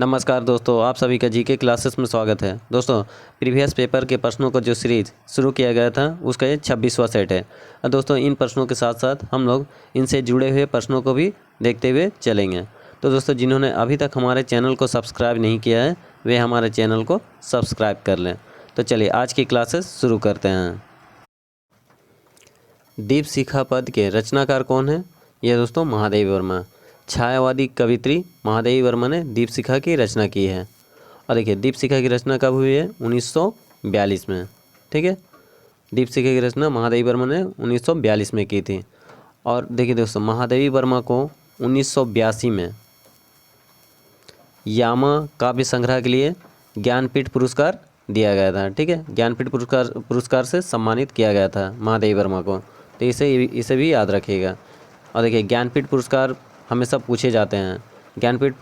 नमस्कार दोस्तों, आप सभी का जीके क्लासेस में स्वागत है। दोस्तों, प्रीवियस पेपर के प्रश्नों का जो सीरीज शुरू किया गया था उसका ये 26वां सेट है। और दोस्तों, इन प्रश्नों के साथ साथ हम लोग इनसे जुड़े हुए प्रश्नों को भी देखते हुए चलेंगे। तो दोस्तों, जिन्होंने अभी तक हमारे चैनल को सब्सक्राइब नहीं किया है वे हमारे चैनल को सब्सक्राइब कर लें। तो चलिए आज की क्लासेस शुरू करते हैं। दीपशिखा पद के रचनाकार कौन है? यह दोस्तों महादेवी वर्मा। छायावादी कवित्री महादेवी वर्मा ने दीपशिखा की रचना की है। और देखिए, दीपशिखा की रचना कब हुई है? 1942 में। ठीक है, दीपशिखा की रचना महादेवी वर्मा ने 1942 में की थी। और देखिए दोस्तों, महादेवी वर्मा को 1982 में यामा काव्य संग्रह के लिए ज्ञानपीठ पुरस्कार दिया गया था। ठीक है, ज्ञानपीठ पुरस्कार से सम्मानित किया गया था महादेवी वर्मा को। तो इसे भी याद रखिएगा। और देखिए, ज्ञानपीठ पुरस्कार हमेशा पूछे जाते हैं। ज्ञानपीठ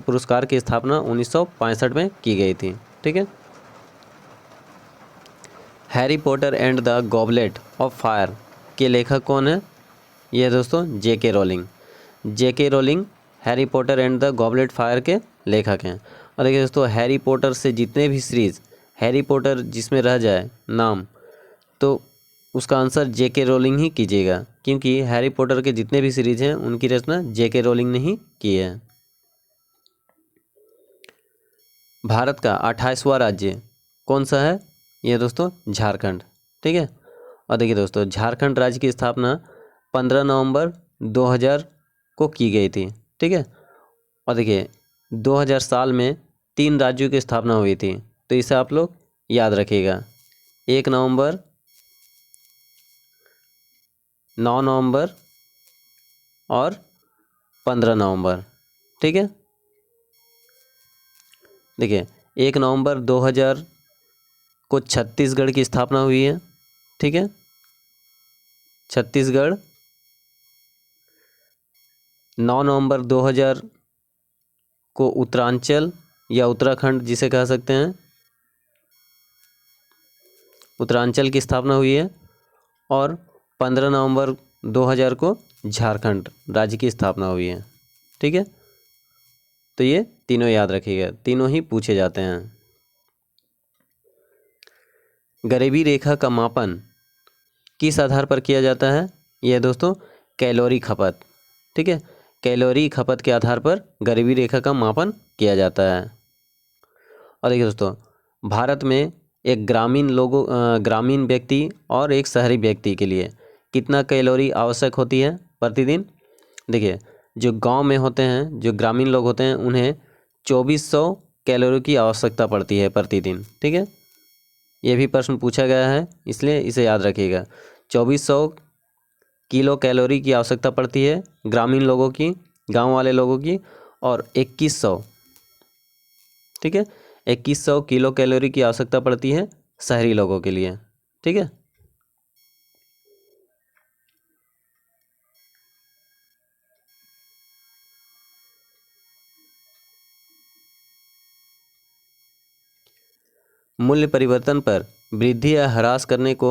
पुरस्कार की स्थापना 1965 में की गई थी। ठीक है, Harry Potter and the goblet of fire के लेखक कौन है? ये दोस्तों J K Rowling. J K Rowling Harry Potter and the goblet fire के लेखक हैं। और देखिए दोस्तों, हैरी पॉटर से जितने भी सीरीज़ हैरी पॉटर जिसमें रह जाए नाम, तो उसका आंसर जेके रोलिंग ही कीजिएगा, क्योंकि हैरी पॉटर के जितने भी सीरीज हैं उनकी रचना जेके रोलिंग ने ही की है। भारत का 28वां राज्य कौन सा है? यह दोस्तों झारखंड। ठीक है, और देखिए दोस्तों, झारखंड राज्य की स्थापना 15 नवंबर 2000 को की गई थी। ठीक है, और देखिए 2000 साल में 3 राज्यों की स्थापना हुई थी। तो इसे आप लोग याद रखिएगा। 1 नवंबर, 9 नवंबर और 15 नवंबर। ठीक है, देखिए 1 नवंबर 2000 को छत्तीसगढ़ की स्थापना हुई है। ठीक है, छत्तीसगढ़। 9 नवंबर 2000 को उत्तरांचल या उत्तराखंड जिसे कह सकते हैं, उत्तरांचल की स्थापना हुई है। और 15 नवंबर 2000 को झारखंड राज्य की स्थापना हुई है। ठीक है, तो ये तीनों याद रखिएगा, तीनों ही पूछे जाते हैं। गरीबी रेखा का मापन किस आधार पर किया जाता है? यह दोस्तों कैलोरी खपत। ठीक है, कैलोरी खपत के आधार पर गरीबी रेखा का मापन किया जाता है। और देखिए दोस्तों, भारत में एक ग्रामीण व्यक्ति और एक शहरी व्यक्ति के लिए कितना कैलोरी आवश्यक होती है प्रतिदिन? देखिए, जो गांव में होते हैं, जो ग्रामीण लोग होते हैं, उन्हें 2400 कैलोरी की आवश्यकता पड़ती है प्रतिदिन। ठीक है, ये भी प्रश्न पूछा गया है, इसलिए इसे याद रखिएगा। 2400 किलो कैलोरी की आवश्यकता पड़ती है ग्रामीण लोगों की, गांव वाले लोगों की। और 2100, ठीक है, 2100 किलो कैलोरी की आवश्यकता पड़ती है शहरी लोगों के लिए। ठीक है, मूल्य परिवर्तन पर वृद्धि या ह्रास करने को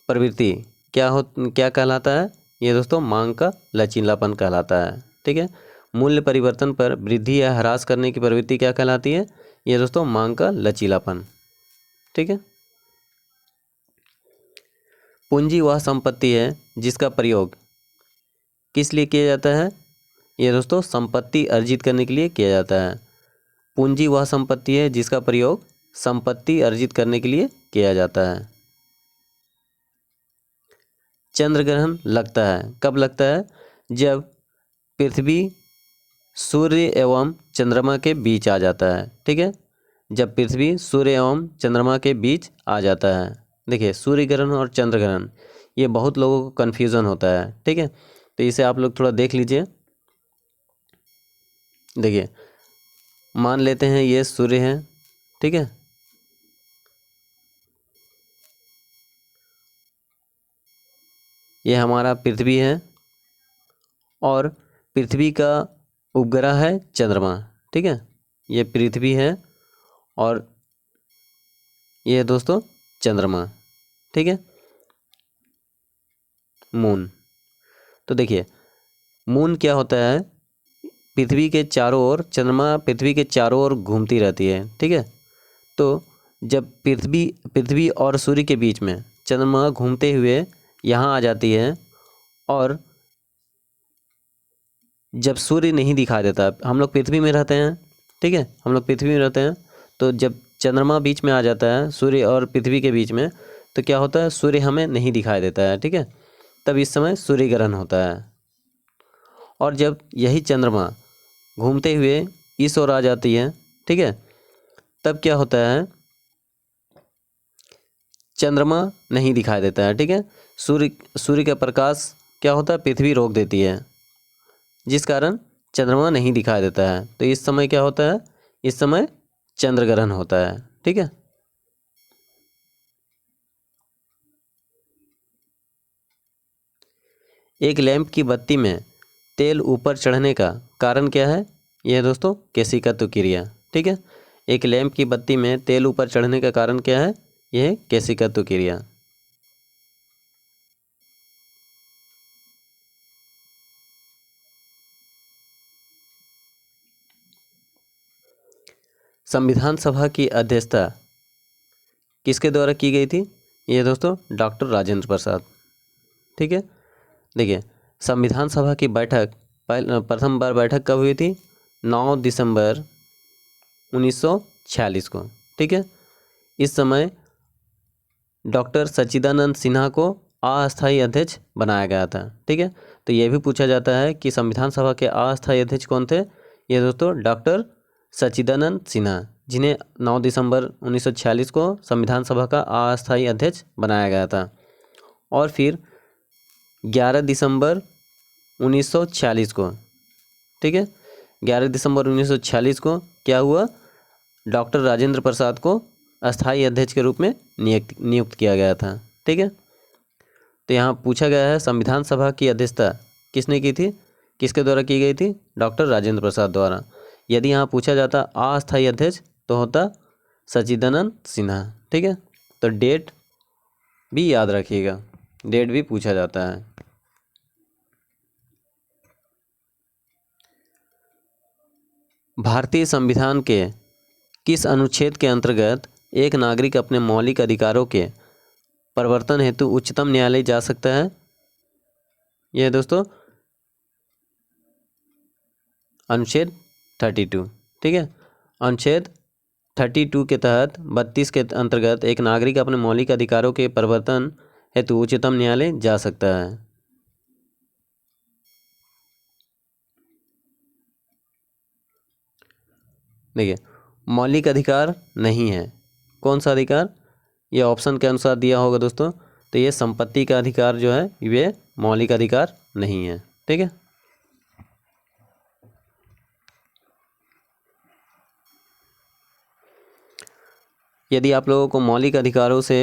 प्रवृत्ति क्या कहलाता है? ये दोस्तों मांग का लचीलापन कहलाता है। ठीक है, मूल्य परिवर्तन पर वृद्धि या ह्रास करने की प्रवृत्ति क्या कहलाती है? ये दोस्तों मांग का लचीलापन। ठीक है, पूंजी वह संपत्ति है जिसका प्रयोग किस लिए किया जाता है? ये दोस्तों संपत्ति अर्जित करने के लिए किया जाता है। पूंजी वह संपत्ति है जिसका प्रयोग संपत्ति अर्जित करने के लिए किया जाता है। चंद्र ग्रहण लगता है, कब लगता है? जब पृथ्वी सूर्य एवं चंद्रमा के बीच आ जाता है। ठीक है, जब पृथ्वी सूर्य एवं चंद्रमा के बीच आ जाता है। देखिए, सूर्य ग्रहण और चंद्र ग्रहण ये बहुत लोगों को कन्फ्यूज़न होता है। ठीक है, तो इसे आप लोग थोड़ा देख लीजिए। देखिए, मान लेते हैं ये सूर्य है। ठीक है, ये हमारा पृथ्वी है और पृथ्वी का उपग्रह है चंद्रमा। ठीक है, ये पृथ्वी है और ये दोस्तों चंद्रमा। ठीक है, मून। तो देखिए, मून क्या होता है? पृथ्वी के चारों ओर, चंद्रमा पृथ्वी के चारों ओर घूमती रहती है, ठीक है। तो जब पृथ्वी और सूर्य के बीच में चंद्रमा घूमते हुए यहाँ आ जाती है, और जब सूर्य नहीं दिखाई देता, हम लोग पृथ्वी में रहते हैं, ठीक है, हम लोग पृथ्वी में रहते हैं, तो जब चंद्रमा बीच में आ जाता है सूर्य और पृथ्वी के बीच में, तो क्या होता है, सूर्य हमें नहीं दिखाई देता है, ठीक है। तब इस समय सूर्य ग्रहण होता है। और जब यही चंद्रमा घूमते हुए इस ओर आ जाती है, ठीक है, तब क्या होता है, चंद्रमा नहीं दिखाई देता है, ठीक है। सूर्य का प्रकाश क्या होता है, पृथ्वी रोक देती है, जिस कारण चंद्रमा नहीं दिखाई देता है। तो इस समय क्या होता है, इस समय चंद्र ग्रहण होता है, ठीक है। एक लैंप की बत्ती में तेल ऊपर चढ़ने का कारण क्या है, यह दोस्तों केशिकत्व क्रिया, ठीक है। एक लैंप की बत्ती में तेल ऊपर चढ़ने का कारण क्या है, यह केशिकत्व क्रिया। संविधान सभा की अध्यक्षता किसके द्वारा की गई थी, यह दोस्तों डॉक्टर राजेंद्र प्रसाद, ठीक है। देखिए, संविधान सभा की बैठक प्रथम बार बैठक कब हुई थी, 9 दिसंबर 1946 को, ठीक है। इस समय डॉक्टर सच्चिदानंद सिन्हा को अस्थायी अध्यक्ष बनाया गया था, ठीक है। तो ये भी पूछा जाता है कि संविधान सभा के अस्थायी अध्यक्ष कौन थे, ये दोस्तों डॉक्टर सच्चिदानंद सिन्हा, जिन्हें 9 दिसंबर 1946 को संविधान सभा का अस्थायी अध्यक्ष बनाया गया था। और फिर 11 दिसंबर 1946 को, ठीक है, 11 दिसंबर 1946 को क्या हुआ, डॉक्टर राजेंद्र प्रसाद को अस्थायी अध्यक्ष के रूप में नियुक्त किया गया था, ठीक है। तो यहाँ पूछा गया है संविधान सभा की अध्यक्षता किसने की थी, किसके द्वारा की गई थी, डॉक्टर राजेंद्र प्रसाद द्वारा। यदि यहाँ पूछा जाता अस्थायी अध्यक्ष तो होता सच्चिदानंद सिन्हा, ठीक है। तो डेट भी याद रखिएगा, डेट भी पूछा जाता है। भारतीय संविधान के किस अनुच्छेद के अंतर्गत एक नागरिक अपने मौलिक अधिकारों के प्रवर्तन हेतु उच्चतम न्यायालय जा सकता है, यह दोस्तों अनुच्छेद 32, ठीक है। अनुच्छेद 32 के तहत 32 के अंतर्गत एक नागरिक अपने मौलिक अधिकारों के प्रवर्तन हेतु उच्चतम न्यायालय जा सकता है। देखिए, मौलिक अधिकार नहीं है, कौन सा अधिकार, ये ऑप्शन के अनुसार दिया होगा दोस्तों। तो ये संपत्ति का अधिकार जो है ये मौलिक अधिकार नहीं है, ठीक है। यदि आप लोगों को मौलिक अधिकारों से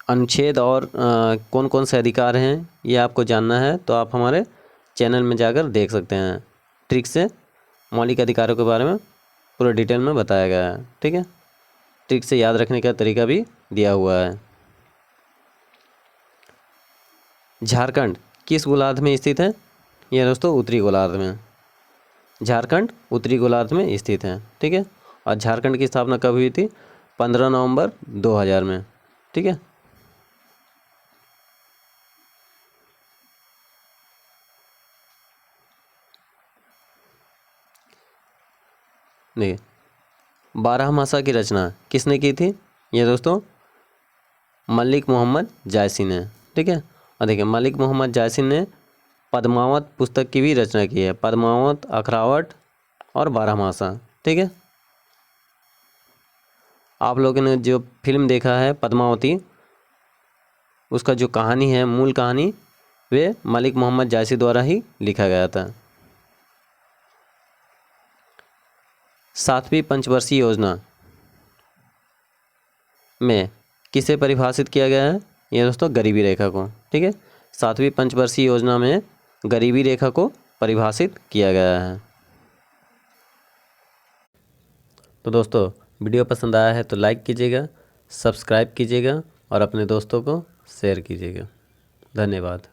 अनुच्छेद और कौन कौन से अधिकार हैं ये आपको जानना है, तो आप हमारे चैनल में जाकर देख सकते हैं। ट्रिक से मौलिक अधिकारों के बारे में पूरा डिटेल में बताया गया है, ठीक है। ट्रिक से याद रखने का तरीका भी दिया हुआ है। झारखंड किस गोलार्ध में स्थित है, यह दोस्तों उत्तरी गोलार्ध में। झारखंड उत्तरी गोलार्ध में स्थित है, ठीक है। और झारखंड की स्थापना कब हुई थी, 15 नवंबर 2000 में, ठीक है। देखिए, बारहमासा की रचना किसने की थी, ये दोस्तों मलिक मोहम्मद जायसी ने, ठीक है। और देखिए, मलिक मोहम्मद जायसी ने पद्मावत पुस्तक की भी रचना की है, पद्मावत, अखरावट और बारहमासा, ठीक है। आप लोगों ने जो फिल्म देखा है पद्मावती, उसका जो कहानी है, मूल कहानी, वे मलिक मोहम्मद जायसी द्वारा ही लिखा गया था। 7वीं पंचवर्षीय योजना में किसे परिभाषित किया गया है, ये दोस्तों गरीबी रेखा को, ठीक है। 7वीं पंचवर्षीय योजना में गरीबी रेखा को परिभाषित किया गया है। तो दोस्तों, वीडियो पसंद आया है तो लाइक कीजिएगा, सब्सक्राइब कीजिएगा और अपने दोस्तों को शेयर कीजिएगा। धन्यवाद।